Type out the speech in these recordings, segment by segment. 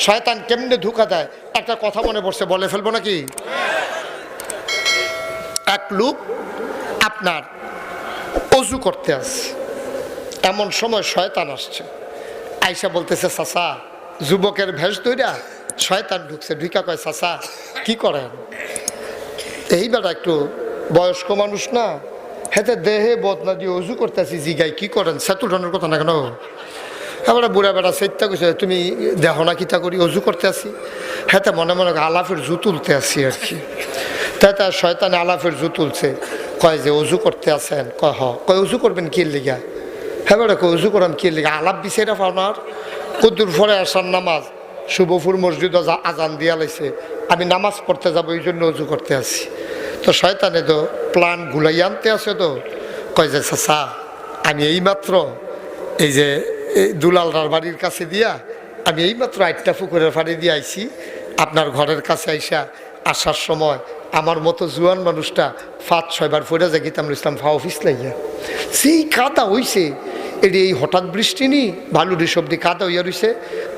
শয়তান কেমনে ধোঁকা দেয় একটা কথা মনে পড়ছে, বলে ফেলবো নাকি? এক লোক আপনার অজু করতে আসছে, এমন সময় শয়তান আসছে, আইসা বলতেছে চাচা, যুবকের ভেষ ধইরা শয়তান ঢুকছে, ঢুকা কয় চাচা কি করেন? এইবার একটু বয়স্ক মানুষ না, হেতে দেহে বদনা দিয়ে অজু করতেছি, জিগাই কি করেন? সেতুলনের কথা না কেন? এবার বুড়া বেড়া সেইটা কইছে, তুমি দেখো না কিতা করি, অজু করতে আসি। হেতে মনে মনে আলাফের জু তুলতে আসি আর কি। তাই তার শয়তানে আলাফের জু তুলছে, কয় যে অজু করতে আসেন? কয় হ। কয় অজু করবেন কি লিগা? হ্যাঁ বেড়া কয় অজু করাম কি লিগা? আলাপ বিচারা পাওনার কদ্দুর পরে আসার নামাজ, শুভপুর মসজিদ আজান দিয়া লাইছে, আমি নামাজ পড়তে যাবো, এই জন্য অজু করতে আসি। তো শয়তানে তো প্ল্যান গুলাই আনতে আছে, তো কয় যে চাচা আমি এইমাত্র এই যে দুলালরার বাড়ির কাছে দিয়া আমি এইমাত্র 8টা পুকুরের পাড়ি দিয়ে আইছি, আপনার ঘরের কাছে আইসা আসার সময় আমার মতো জুয়ান মানুষটা 5-6 বার পড়ে যায় গীতামুল ইসলাম ফা অফিস লাইয়া, সেই কাদা হইছে। এটি এই হঠাৎ বৃষ্টি নি বালুরি সবজি কাদা হইয়া রইছে,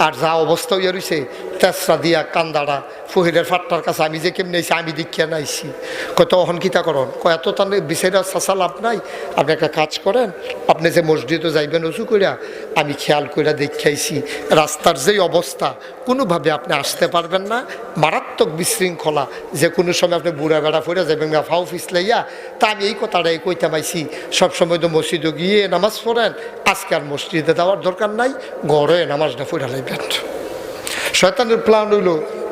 আর যা অবস্থা হইয়া রইছে তেসরা দিয়া কান্দাড়া ফহিরের ফাট্টার কাছে আমি যে কেমনি আইছি আমি দেখিয়া নাইছি। কত অহন কিতা করন? কয় এত তাহলে বিচারা চাচা লাভ নাই, আপনি একটা কাজ করেন, আপনি যে মসজিদে যাইবেন উঁচু কইরা, আমি খেয়াল কইরা দেখাইছি রাস্তার যেই অবস্থা কোনোভাবে আপনি আসতে পারবেন না, মারাত্মক বিশৃঙ্খলা, যে কোনো সময় আপনি বুড়া বেড়া ফিরে যাবেন ফাও ফিসলাইয়া। তা আমি এই কথাটাই কইতে পাইছি, সবসময় তো মসজিদে গিয়ে নামাজ পড়েন, আজকে আর মসজিদে যাওয়ার দরকার নাই, ঘরে নামাজটা পড়া লাইবেন। শয়তানের প্ল্যান হইল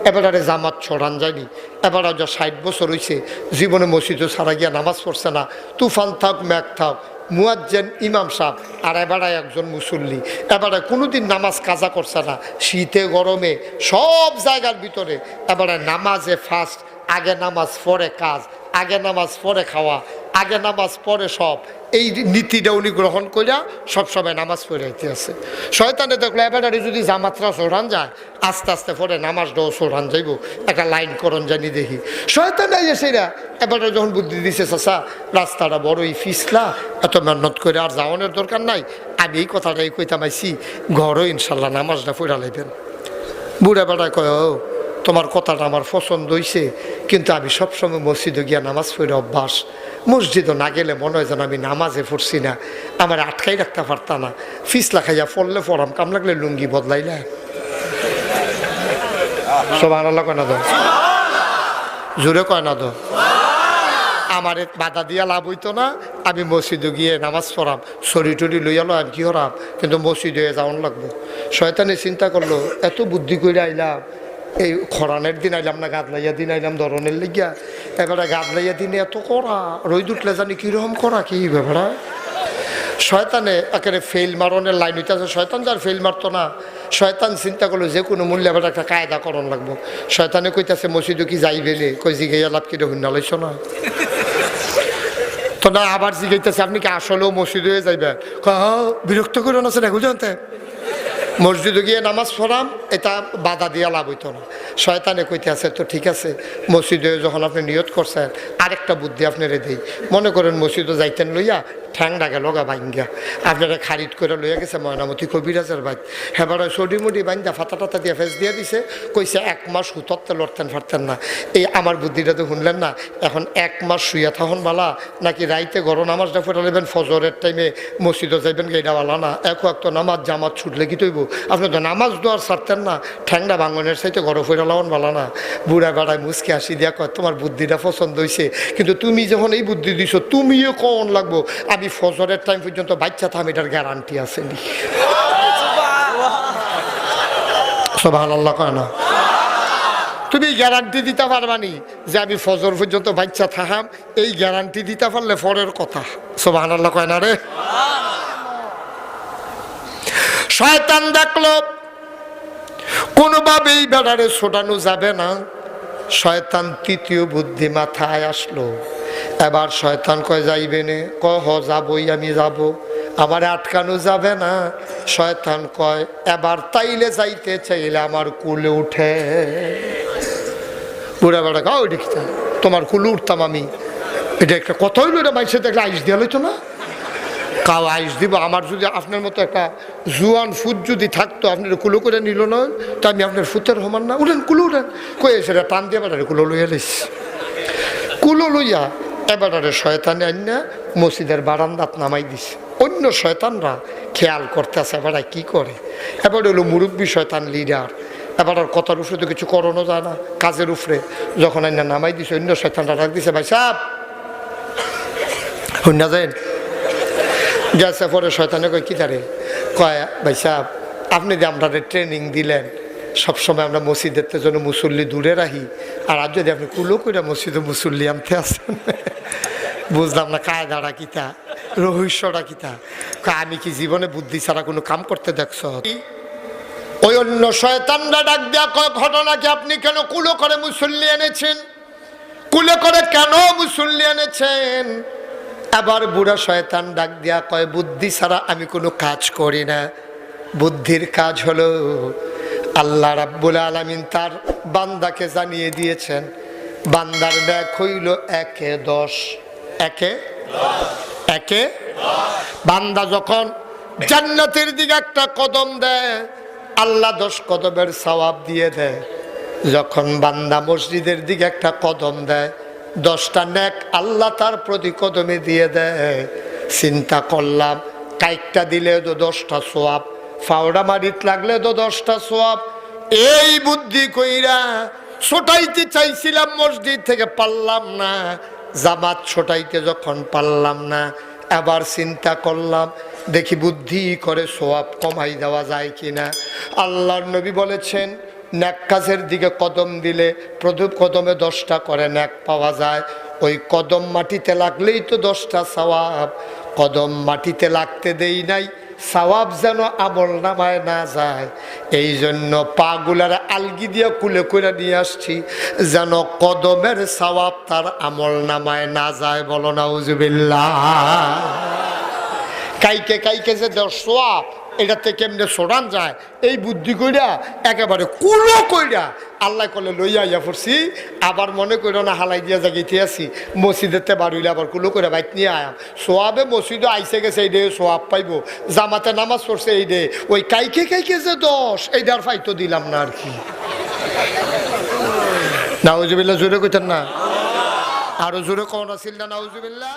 এবারে জামাত ছড়ান যায়নি, এবার যা 60 বছর হয়েছে জীবনে মসজিদে ছাড়া গিয়া নামাজ পড়ছে না, তুফান থাক ম্যাক থাক, মুয়াজ্জিন ইমাম সাহেব আর এবারে একজন মুসল্লি, এবারে কোনোদিন নামাজ কাজা করছে না, শীতে গরমে সব জায়গার ভিতরে এবারে নামাজে ফার্স্ট, আগে নামাজ পরে কাজ, আগে নামাজ পরে খাওয়া, আগে নামাজ পরে সব, এই নীতিটা উনি গ্রহণ করিয়া সবসময় নামাজ পড়ে আইতে আছে। শয়তানে দেখলো এবারে যদি জামাতরা চড়ান যায়, আস্তে আস্তে পরে নামাজটাও চড়ান যাইব, একটা লাইন করণ জানি দেখি। শয়তান এসেরা এবারে যখন বুদ্ধি দিছে চাচা রাস্তাটা বড়ই ফিসলা, এত মেহনত করে আর যাওয়ানোর দরকার নাই, আমি এই কথাটাই কইতাম আইছি, ঘরও ইনশাল্লাহ নামাজটা পড়া লাইবেন। বুড়া বেড়ায় কয়, ও তোমার কথাটা আমার পছন্দ হইছে, কিন্তু আমি সবসময় মসজিদে গিয়া নামাজ পড়ে অভ্যাস, মসজিদও না গেলে মনে হয় যেন আমি নামাজে পড়ছি না, আমার আটকাই রাখতে পারতাম না, ফিসলা খাইয়া পড়লে পড়াম, কাম লাগলে লুঙ্গি বদলাইলে সুবহানাল্লাহ কয় না তো? জোরে কয় না তো? আমার বাধা দিয়া লাভ হইতো না, আমি মসজিদে গিয়ে নামাজ পড়াম, শরীর টরি লইয়ালো আমি কি হরাম, কিন্তু মসজিদে যাওয়ান লাগবো। শয়তানে চিন্তা করলো এত বুদ্ধি করে আইলাম, এই খরানের দিন আইলাম না, গাদলাইয়া দিন আইলাম ধরনের লেগিয়া, এবারে গাদলাইয়া দিনে এত করা, রোদ উঠলে জানি কীরকম করা, কি ব্যাপারা। শয়তানে একেবারে ফেল মারণের লাইন হইতে আছে, শয়তান যার ফেল মারতো না, শয়তান চিন্তা করলো যে কোনো মূল্যে এবার একটা কায়দা করণ লাগবো। শয়তানে কইতাছে মসজিদে কি যাইবেলে, কই জিগাইয়া লাভ কি হুন্না লাইছ না তো না, আবার জিগাইতেছে আপনি কি আসলেও মসজিদে হয়ে যাইবেন? বিরক্ত করে না সেটা বুঝতে, মসজিদে গিয়ে নামাজ পড়াম, এটা বাধা দিয়া লাভ হইতো না। শয়তানে কইতে আছে তো ঠিক আছে, মসজিদে যখন আপনি নিয়ত করছেন আরেকটা বুদ্ধি আপনারে দেই, মনে করেন মসজিদে যাইতেন লইয়া ঠ্যাংডা গেল গা বাইঙ্গা, আপনারা খারিদ করে লইয়া গেছে ময়নামতি কবিরাজের বাইক, হেবার সডি মুডি বাইন্দা ফাতা টাতা দিয়ে ফেস দিয়ে দিছে, কইছে 1 মাস হুতরতে লড়তেন ফারতেন না। এই আমার বুদ্ধিটা তো শুনলেন না, এখন 1 মাস শুইয়া থাকুন বালা, নাকি রাইতে গরম নামাজটা পড়ে নেবেন, ফজরের টাইমে মসজিদে যাইবেন গেইটা বালা না, এক ওয়াক্ত নামাজ জামাত ছুটলে কি তৈব, আপনি তো নামাজ দোয়ার ছাড়তেন না, ঠ্যাংডা ভাঙনের সাইতে ঘরে ফেরা লাউন বালা না। বুড়া বেড়ায় মুসকে আসি দিয়া কয় তোমার বুদ্ধিটা পছন্দ হয়েছে, কিন্তু তুমি যখন এই বুদ্ধি দিছো তুমিও কখন লাগবো, আমি ফজরের টাইম পর্যন্ত বাচ্চা থাম, এটার গ্যারান্টি আছে নি? সুবহানাল্লাহ কয় না? তুমি গ্যারান্টি দিতে পারবানি যে আমি ফজর পর্যন্ত বাচ্চা থাকাম, এই গ্যারান্টি দিতে পারলে পরের কথা। সুবহানাল্লাহ কয় না রে? শয়তান দেখলো কোনোভাবেই বেড়ারে ছোটানো যাবে না, শয়তান তৃতীয় বুদ্ধি মাথায় আসলো। এবার শয়তান কয় যাইবে নে, কহ যাবই, আমি যাব, আমার আটকানো যাবে না। শয়তান কয় এবার তাইলে যাইতে চাইলে আমার কুলে উঠে। বুড়া বেড়া গাও দেখিতা তোমার কুলে উঠতাম আমি, এটা একটা কথা হইল, এটা মাইসে দেখলে আইস দিয়া লইতো না, কাউ আইস দিব। আমার যদি আপনার মতো একটা জুয়ান ফুট যদি থাকতো, আপনার কুলো করে নিল না, তো আমি আপনার ফুতের সমান না। উঠেন কুলো উঠেন, কয়ে সেটা টান দিয়ে বেড়ারে কুলো লইয়া লইস। কুলো লইয়া এবারে শয়তানে আইনা মসজিদের বারান্দাত নামাই দিছে। অন্য শয়তানরা খেয়াল করতেছে এবারে কি করে। এবার হলো মুরব্বী শয়তান লিডার, এবার আর কথার উপরে তো কিছু করানো যায় না, কাজের উপরে যখন আইনা নামাই দিছে, অন্য শয়তানরা ডাক দিছে, ভাই সাহেব শুনা যায় গেছে। পরে শয়তানে কয় কি তারে, কয় ভাই সাহেব আপনি যে আমরা ট্রেনিং দিলেন সবসময় আমরা মসজিদের জন্য মুসল্লি দূরে রাখি, আর আজ যদি আপনি কুলো করে মসজিদে মুসল্লি আনতে আসেন, বুঝলাম না কায়দাটা কিতা, রহস্যটা কিতা। আমি কি জীবনে বুদ্ধি ছাড়া কোনো কাম করতে দেখছ? ওই অন্য শয়তানরা ডাক দেয়া কয়, ঘটনা কি আপনি কেন কুলো করে মুসল্লি এনেছেন? কুলো করে কেন মুসল্লি এনেছেন? আবার বুড়া শয়তান ডাক দেয়া কয়, বুদ্ধি ছাড়া আমি কোনো কাজ করি না। বুদ্ধির কাজ হলো আল্লাহ রাব্বুল আলামিন তার বান্দাকে জানিয়ে দিয়েছেন, বান্দার নেক হইল 1-10। একে বান্দা যখন জান্নাতের দিকে একটা কদম দেয়, আল্লাহ 10 কদমের সওয়াব দিয়ে দেয়। যখন বান্দা মসজিদের দিকে একটা কদম দেয়, 10টা নেক আল্লাহ তার প্রতি কদমে দিয়ে দেয়। চিন্তা করলাম, কাইকটা দিলে তো 10টা সওয়াব, ফাওড়া মারিত লাগলে তো 10টা সওয়াব। এই বুদ্ধি কইরা ছোটাইতে চাইছিলাম মসজিদ থেকে, পারলাম না। জামাত ছোটাইতে যখন পারলাম না, আবার চিন্তা করলাম দেখি বুদ্ধি করে সওয়াব কমাই দেওয়া যায় কিনা। আল্লাহর নবী বলেছেন, নেক কাজের দিকে কদম দিলে প্রথম কদমে 10টা করে নেক পাওয়া যায়। ওই কদম মাটিতে লাগলেই তো 10টা সওয়াব। কদম মাটিতে লাগতে দেই নাই, সওয়াব যেন আমল নামায় না যায়। এই জন্য পাগুলার আলগি দিয়ে কুলে করে নিয়ে আসছি, যেন কদমের সওয়াব তার আমল নামায় না যায়। বলো নাউজুবিল্লাহ। কাইকে কাইকে যে সওয়াব, এটাতে কেমনে সরান যায়, এই বুদ্ধি কইরা একেবারে কুলো কইরা আল্লাহ কলে লইয়া আইয়া পড়ছি। আবার মনে করো না হালাই দিয়া জাগিতে আছি, মসজিদেতে বাড়িলে আবার কুলো করে বাইক নিয়ে আয়াম। সোয়াবে মসজিদে আইসে গেছে, এই ডে সোয়াব পাইব। জামাতে নামাজ পড়ছে এই ডে, ওই কাইকে কাইকে যে 10, এইটার ফাইতো দিলাম না আর কি। নাউজুবিল্লাহ জোরে কইতেন না, আরো জোরে কোন আছিল না নাউজুবিল্লাহ।